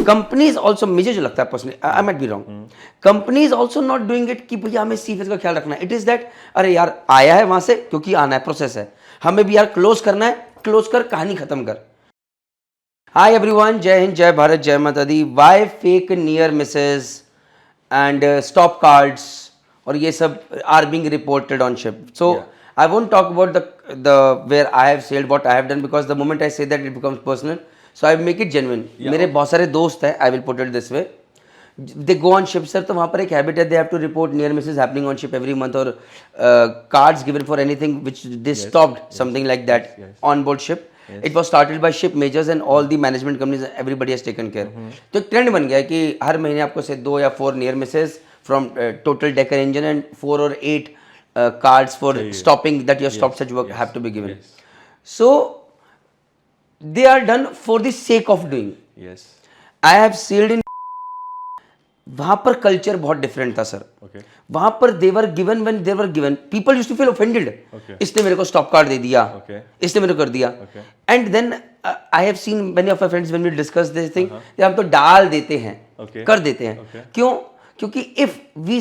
Companies also, मुझे जो लगता है personally, I might be wrong, companies also not doing it कि भैया हमें सीफेस का ख्याल रखना है. इट इज दैट अरे यार आया है वहां से क्योंकि आना है, प्रोसेस है, हमें भी यार क्लोज करना है, क्लोज कर, कहानी खत्म कर. हाय एवरीवन, जय हिंद, जय भारत, जय Mata Di. Why fake near misses and stop cards और ये सब are being reported on ship. So I won't talk about the where I have sailed, what I have done, because the moment I say that it becomes personal. So I make it genuine. मेरे बहुत सारे दोस्त हैं, I will put it this way. They go on ship, sir. तो वहाँ पर एक habit है, they have to report near misses happening on ship every month, or cards given for anything which they stopped, something like that on board ship. It was started by ship majors and all the management companies. Everybody has taken care. तो एक trend बन गया है कि हर महीने आपको से 2 या 4 near misses from total decker engine and 4 or 8 cards for stopping that your stop such work have to be given. So they are done for the sake of doing. Yes. I have sailed in, वहां पर culture बहुत different था sir. वहां पर they were given when they were given, people used to feel offended. इसने मेरे को stop card दे दिया, इसने मेरे को कर दिया. And then I have seen many of my friends when we discuss this thing, हम तो डाल देते हैं, कर देते हैं. क्यों? क्योंकि if we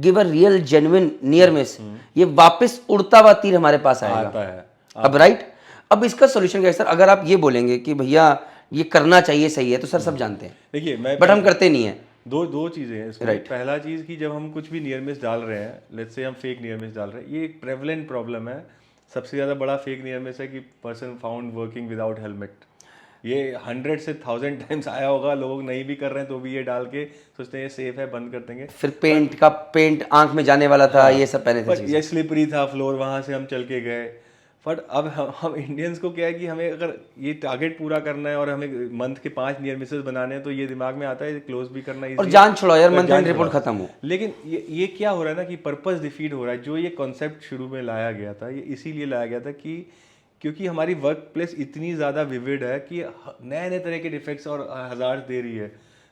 give a real genuine near miss, ये वापस उड़ता हुआ तीर हमारे पास आएगा. अब राइट, अब इसका सोल्यूशन क्या है सर? अगर आप ये बोलेंगे कि भैया ये करना चाहिए, सही है, तो सर सब जानते हैं, देखिए बट हम करते नहीं है. दो चीज़ें हैं इसमें. पहला चीज़ कि जब हम कुछ भी नियर मिस डाल रहे हैं, लेट्स से हम फेक नियर मिस डाल रहे हैं, ये एक प्रेवलेंट प्रॉब्लम है. सबसे ज़्यादा बड़ा फेक नियर मिस है कि person found working without helmet. ये 100 से 1000 टाइम्स आया होगा. लोग नहीं भी कर रहे हैं तो भी ये डाल के सोचते हैं ये सेफ है, बंद कर देंगे. फिर पेंट आंख में जाने वाला था, ये सब पहने थे. ये स्लिपरी था फ्लोर, वहाँ से हम चल के गए. बट अब हम इंडियंस को क्या है कि हमें अगर ये टारगेट पूरा करना है और हमें मंथ के 5 नियर मिसेस बनाने हैं, तो ये दिमाग में आता है क्लोज भी करना है और जान छोड़ो यार, मंथ एंड रिपोर्ट खत्म हो. लेकिन ये क्या हो रहा है ना कि पर्पस डिफीट हो रहा है. जो ये कॉन्सेप्ट शुरू में लाया गया था, ये इसीलिए लाया गया था कि क्योंकि हमारी वर्क प्लेस इतनी ज़्यादा विविड है कि नए नए तरह के डिफेक्ट्स और हज़ार्ड दे रही है.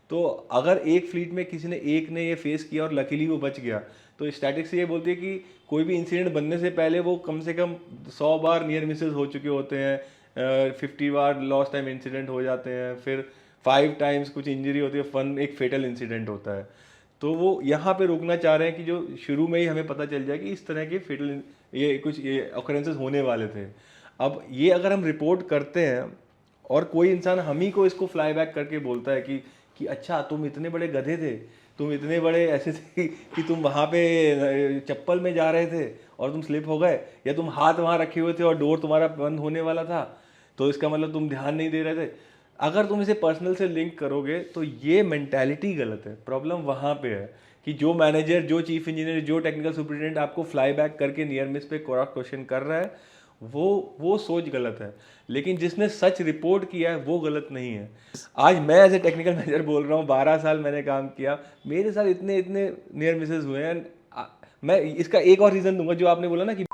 तो अगर एक फ्लीट में किसी ने एक ने ये फेस किया और लकीली वो बच गया, तो स्टैटिक्स ये बोलती है कि कोई भी इंसिडेंट बनने से पहले वो कम से कम 100 बार नियर मिसेस हो चुके होते हैं, 50 बार लॉस्ट टाइम इंसिडेंट हो जाते हैं, फिर 5 टाइम्स कुछ इंजरी होती है, एक फेटल इंसिडेंट होता है. तो वो यहाँ पे रोकना चाह रहे हैं कि जो शुरू में ही हमें पता चल जाए कि इस तरह के फेटल ये ऑकरेंसेस होने वाले थे. अब ये अगर हम रिपोर्ट करते हैं और कोई इंसान हम ही को इसको फ्लाई बैक करके बोलता है कि अच्छा तुम इतने बड़े गधे थे, तुम इतने बड़े ऐसे थे कि तुम वहाँ पे चप्पल में जा रहे थे और तुम स्लिप हो गए, या तुम हाथ वहाँ रखे हुए थे और डोर तुम्हारा बंद होने वाला था, तो इसका मतलब तुम ध्यान नहीं दे रहे थे. अगर तुम इसे पर्सनल से लिंक करोगे तो ये मेंटालिटी गलत है. प्रॉब्लम वहाँ पे है कि जो मैनेजर, जो चीफ इंजीनियर, जो टेक्निकल सुपरिटेंडेंट आपको फ्लाई बैक करके नियर मिस पे क्वेश्चन कर रहा है, वो सोच गलत है. लेकिन जिसने सच रिपोर्ट किया है वो गलत नहीं है. आज मैं एज ए टेक्निकल मैनेजर बोल रहा हूँ, 12 साल मैंने काम किया, मेरे साथ इतने नियर मिसेस हुए हैं. मैं इसका एक और रीज़न दूंगा, जो आपने बोला ना कि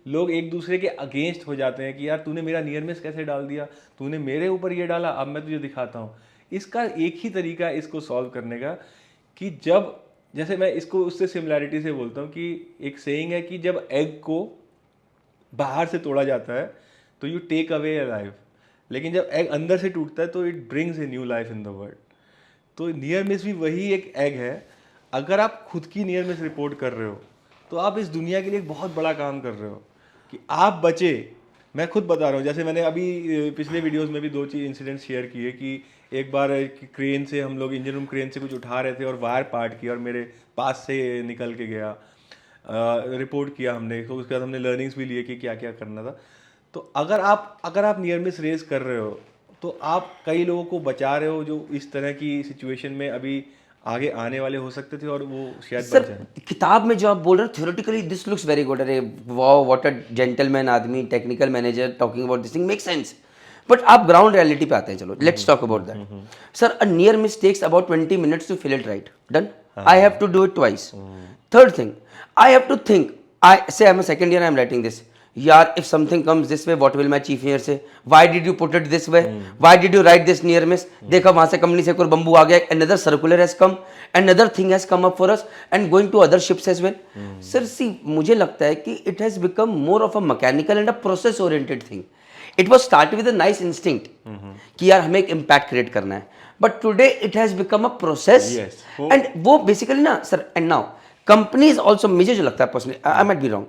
लोग एक दूसरे के अगेंस्ट हो जाते हैं कि यार तूने मेरा नियर मिस कैसे डाल दिया, तूने मेरे ऊपर ये डाला, अब मैं तुझे दिखाता हूँ. इसका एक ही तरीका है इसको सॉल्व करने का, कि जब, जैसे मैं इसको उससे सिमिलैरिटी से बोलता हूँ कि एक सेइंग है कि जब एग को बाहर से तोड़ा जाता है तो you take away a life, लेकिन जब एग अंदर से टूटता है तो it brings a new life in the world. तो नियर मिस भी वही एक एग है. अगर आप खुद की नियर मिस रिपोर्ट कर रहे हो तो आप इस दुनिया के लिए एक बहुत बड़ा काम कर रहे हो कि आप बचे. मैं खुद बता रहा हूँ, जैसे मैंने अभी पिछले वीडियोस में भी 2 चीज़ इंसिडेंट्स शेयर किए कि एक बार क्रेन से हम लोग इंजन रूम क्रेन से कुछ उठा रहे थे और वायर पार्ट किया और मेरे पास से निकल के गया. रिपोर्ट किया हमने, तो उसके बाद हमने लर्निंग्स भी लिए कि क्या क्या करना था. तो अगर आप नियर मिस रेस कर रहे हो तो आप कई लोगों को बचा रहे हो जो इस तरह की सिचुएशन में अभी आगे आने वाले हो सकते थे और वो शायद बच जाए. किताब में जो आप बोल रहे हो theoretically this looks very good, अरे वाओ व्हाट अ जेंटलमैन आदमी, technical manager talking about this thing, make sense. But आप ग्राउंड रियलिटी पे आते हैं. चलो let's talk about that. Sir, a near miss takes about 20 minutes to fill it right. Done. I have to do it twice. Third thing, I have to think. I'm a second year, I'm writing this. Yaar, if something comes this way, what will my chief engineer say? Why did you put it this way? Why did you write this near miss? देखा वहाँ से company से कोई bamboo आ गया, another circular has come, another thing has come up for us and going to other ships as well. Sir, see, मुझे लगता है कि it has become more of a mechanical and a process oriented thing. It was started with a nice instinct कि यार हमें एक impact create करना है. but today it has become a process. Yes. And वो basically ना sir, and now companies also, मुझे जो लगता है personally, I might be wrong,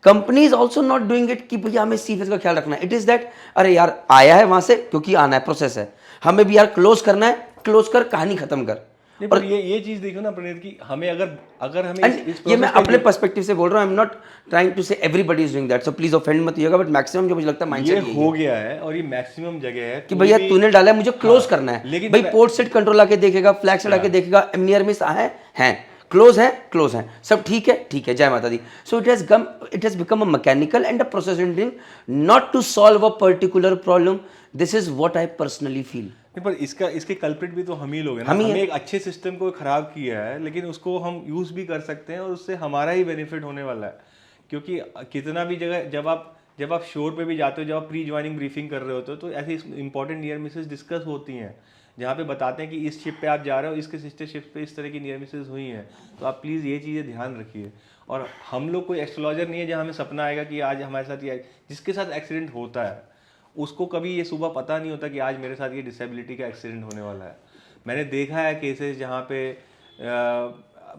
companies also not doing it कि भैया हमें सीफेस का ख्याल रखना है. It is that अरे यार आया है वहां से क्योंकि आना है, प्रोसेस है, हमें भी यार क्लोज करना है, क्लोज कर कहानी खत्म कर. नहीं, पर ये चीज देखो ना प्रणीत की हमें अगर हमें And ये मैं अपने पर्सपेक्टिव से बोल रहा हूँ. I am not trying to say everybody is doing that, so please offend मत होइएगा, बट मैक्सिमम जो मुझे लगता है ये माइंडसेट हो गया है और ये मैक्सिमम जगह है कि भैया तूने डाला है, मुझे क्लोज करना है. लेकिन भाई पोर्ट सेट कंट्रोल आके देखेगा, फ्लैग सेट आके देखेगा, नियर मिस हैं, क्लोज हैं, सब ठीक है, जय Mata Di. So it has become a mechanical and a process engineering, not to solve a particular problem. This is what I personally feel. पर इसके कल्प्रिट भी तो हम ही लोग हैं ना. हमने एक अच्छे सिस्टम को खराब किया है, लेकिन उसको हम यूज भी कर सकते हैं और उससे हमारा ही बेनिफिट होने वाला है. क्योंकि कितना भी जगह जब आप शोर पे भी जाते हो, जब आप प्री ज्वाइनिंग ब्रीफिंग कर रहे होते हो, तो ऐसी इंपॉर्टेंट नियर मिसेस डिस्कस होती हैं जहाँ पे बताते हैं कि इस शिप पे आप जा रहे हो, इसके सिस्टर शिप पे इस तरह की नियर मिसेस हुई हैं, तो आप प्लीज़ ये चीज़ें ध्यान रखिए. और हम लोग कोई एस्ट्रोलॉजर नहीं है जहाँ हमें सपना आएगा कि आज हमारे साथ ये, जिसके साथ एक्सीडेंट होता है उसको कभी ये सुबह पता नहीं होता कि आज मेरे साथ ये डिसेबिलिटी का एक्सीडेंट होने वाला है. मैंने देखा है केसेस जहाँ पे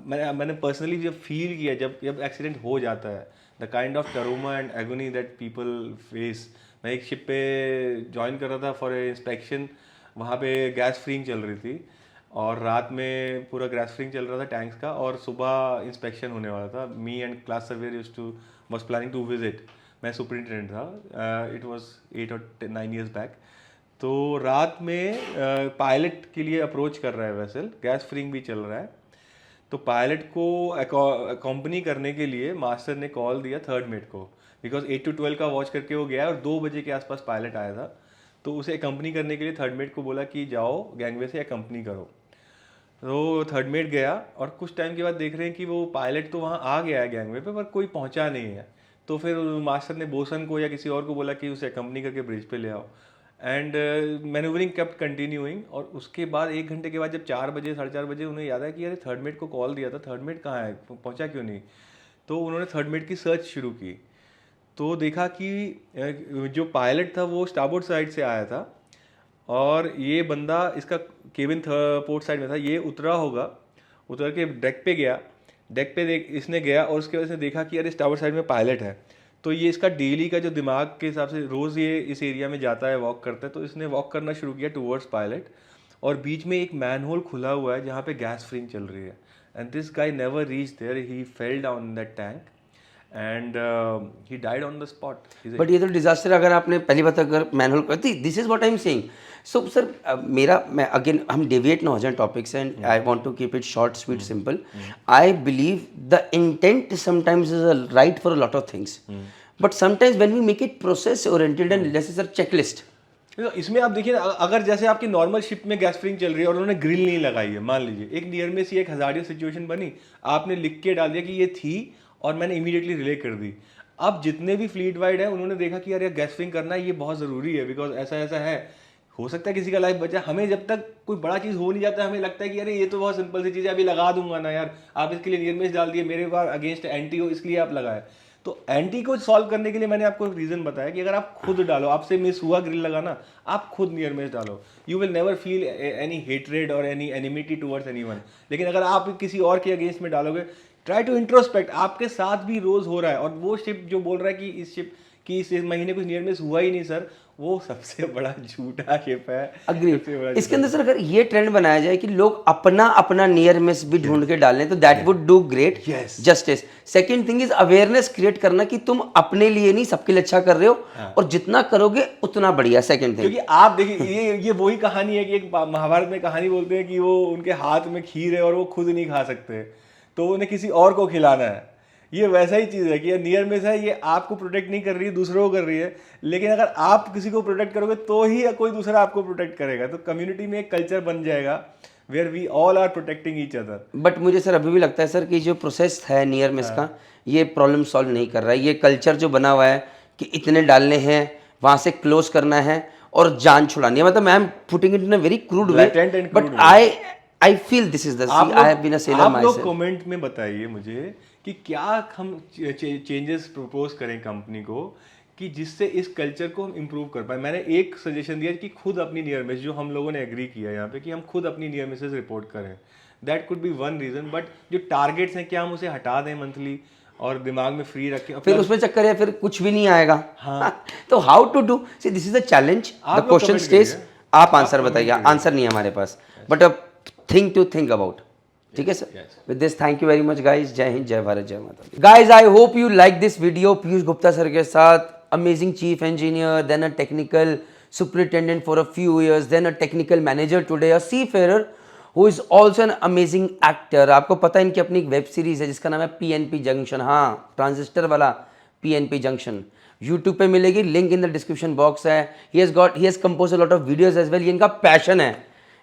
मैंने पर्सनली जब फील किया, जब एक्सीडेंट हो जाता है, the kind of trauma and agony that people face. मैं एक शिप पे ज्वाइन कर रहा था फॉर ए इंस्पेक्शन. वहाँ पे गैस फ्रीइंग चल रही थी और रात में पूरा गैस फ्रीइंग चल रहा था टैंक्स का, और सुबह इंस्पेक्शन होने वाला था. Me and class surveyor was planning to visit. मैं सुपरिटेंडेंट था. इट वाज 8 और 9 ईयर्स बैक. तो रात में पायलट के लिए अप्रोच कर रहा है वेसल, गैस फ्रीइंग भी चल रहा है. तो पायलट को अकॉम्पनी करने के लिए मास्टर ने कॉल दिया थर्ड मेट को, बिकॉज 8 to 12 का वॉच करके वो गया और 2 बजे के आसपास पायलट आया था. तो उसे अकम्पनी करने के लिए थर्ड मेट को बोला कि जाओ गैंगवे से अकम्पनी करो. तो थर्ड मेट गया और कुछ टाइम के बाद देख रहे हैं कि वो पायलट तो वहाँ आ गया है गैंगवे पे, पर कोई पहुँचा नहीं है. तो फिर मास्टर ने बोसन को या किसी और को बोला कि उसे अकम्पनी करके ब्रिज पे ले आओ. And manoeuvring kept continuing. और उसके बाद 1 घंटे के बाद जब 4 बजे 4:30 बजे उन्हें याद आया कि यार थर्ड मेट को कॉल दिया था, थर्ड मेट कहाँ है, पहुँचा क्यों नहीं. तो उन्होंने थर्ड मेट की सर्च शुरू की. तो देखा कि जो पायलट था वो स्टारबोर्ड साइड से आया था और ये बंदा इसका केबिन पोर्ट साइड में था. ये उतरा होगा, उतर के डेक पे गया. डेक पे इसने गया और उसके वजह से देखा कि यार स्टारबोर्ड साइड में पायलट है. तो ये इसका डेली का जो दिमाग के हिसाब से रोज़ ये इस एरिया में जाता है, वॉक करता है. तो इसने वॉक करना शुरू किया टूवर्ड्स पायलट, और बीच में एक मैन होल खुला हुआ है जहाँ पे गैस फ्रीइंग चल रही है. And this guy never reach there, he fell down in that tank and he died on the spot. But ये तो डिजास्टर, अगर आपने पहली बात अगर मैनुअल करती, this is what I am saying. So sir मैं अगेन हम डेविएट ना हो जाए टॉपिक से, and I want to keep it short sweet simple. I believe the intent sometimes is a right for a lot of things, but sometimes when we make it process oriented and less is a checklist. इसमें आप देखिए, अगर जैसे आपकी normal ship में gas freeing चल रही है और उन्होंने ग्रिल नहीं लगाई है, मान लीजिए एक नियर में सी एक हजारियस सिचुएशन बनी, आपने लिख के डाल दिया कि ये थी और मैंने इमीडिएटली रिले कर दी. अब जितने भी फ्लीट वाइड है उन्होंने देखा कि यार गैस फ्रीइंग करना ये बहुत ज़रूरी है, बिकॉज ऐसा ऐसा है, हो सकता है किसी का लाइफ बचा. हमें जब तक कोई बड़ा चीज़ हो नहीं जाता हमें लगता है कि अरे ये तो बहुत सिंपल सी चीज़ है, अभी लगा दूंगा ना यार. आप इसके लिए नियर मिस डाल दिए, मेरे पास अगेंस्ट एंटी हो इसलिए आप लगाए. तो एंटी को सॉल्व करने के लिए मैंने आपको रीज़न बताया कि अगर आप खुद डालो, आपसे मिस हुआ ग्रिल लगाना, आप खुद नियर मिस डालो, you will never feel any hatred और एनी एनिमिटी टुवर्ड्स एनीवन. लेकिन अगर आप किसी और के अगेंस्ट में डालोगे, ट्राई टू इंट्रोस्पेक्ट, आपके साथ भी रोज हो रहा है. और वो शिप जो बोल रहा है कि इस शिप की इस महीने कुछ नियर मिस हुआ ही नहीं सर, वो सबसे बड़ा झूठा शिप है. अग्री. इसके अंदर सर अगर ये ट्रेंड बनाया जाए कि लोग अपना अपना नियर मिस भी ढूंढ के डालें, तो that would do great justice. Second thing is awareness create करना कि तुम अपने लिए नहीं सबके लिए अच्छा कर रहे हो, और जितना करोगे उतना बढ़िया. सेकंड थिंग, क्योंकि आप देखिए ये वही कहानी है कि एक महाभारत में कहानी बोलते हैं कि वो उनके हाथ में खीर है और वो खुद नहीं खा सकते, तो उन्हें किसी और को खिलाना है. ये वैसा ही चीज़ है कि ये नियर मिस है, ये आपको प्रोटेक्ट नहीं कर रही है, दूसरों को कर रही है. लेकिन अगर आप किसी को प्रोटेक्ट करोगे तो ही कोई दूसरा आपको प्रोटेक्ट करेगा. तो कम्युनिटी में एक कल्चर बन जाएगा where we all are protecting each other. But मुझे सर अभी भी लगता है सर कि जो प्रोसेस है नियर मिस का, ये प्रॉब्लम सॉल्व नहीं कर रहा है. ये कल्चर जो बना हुआ है कि इतने डालने हैं, वहाँ से क्लोज करना है और जान छुड़ानी है. मतलब I am putting it in a very crude way, but I feel this is the sea. I have been a sailor आप लोग मायसेल्फ. कमेंट में बताइए मुझे कि क्या हम चेंजेस प्रपोज करें कंपनी को कि जिससे इस कल्चर को हम इम्प्रूव कर पाए। मैंने एक सजेशन दिया कि खुद अपनी नियर मिस, जो हम लोगों ने एग्री किया यहाँ पे कि हम खुद अपनी नियर मिसेस रिपोर्ट करें, that could be one reason. But जो टारगेट्स हैं क्या हम उसे हटा दें मंथली और दिमाग में फ्री रखें? फिर उसमें चक्कर है, फिर कुछ भी नहीं आएगा। हाँ तो how to do, see this is the challenge, the लोग क्वेश्चन comment स्टेज। करिए। आप आंसर बताइए, आंसर नहीं है हमारे पास, बट अब थिंक अबाउट। ठीक है sir, with this thank you very much guys. जय हिंद, जय भारत, जय माता। Guys I hope you like this video. Piyush Gupta sir के साथ, amazing chief engineer, then a technical superintendent for a few years, then a technical manager today, a seafarer who is also an amazing actor। आपको पता है इनकी अपनी एक web series है जिसका नाम है पीएनपी जंक्शन। हाँ, ट्रांजिस्टर वाला पीएनपी जंक्शन, यूट्यूब पे मिलेगी, link in the description box है। He has compose a lot of videos as well. ये इनका पैशन है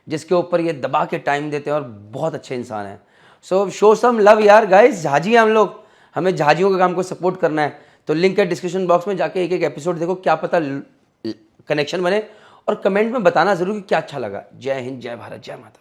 जिसके ऊपर ये दबा के टाइम देते हैं और बहुत अच्छे इंसान हैं। सो शो सम लव यार गाइस, झाजी हैं हम लोग, हमें झाजियों के काम को सपोर्ट करना है। तो लिंक है डिस्क्रिप्शन बॉक्स में, जाके एक एक एपिसोड देखो, क्या पता कनेक्शन बने। और कमेंट में बताना जरूर कि क्या अच्छा लगा। जय हिंद, जय भारत, जय माता।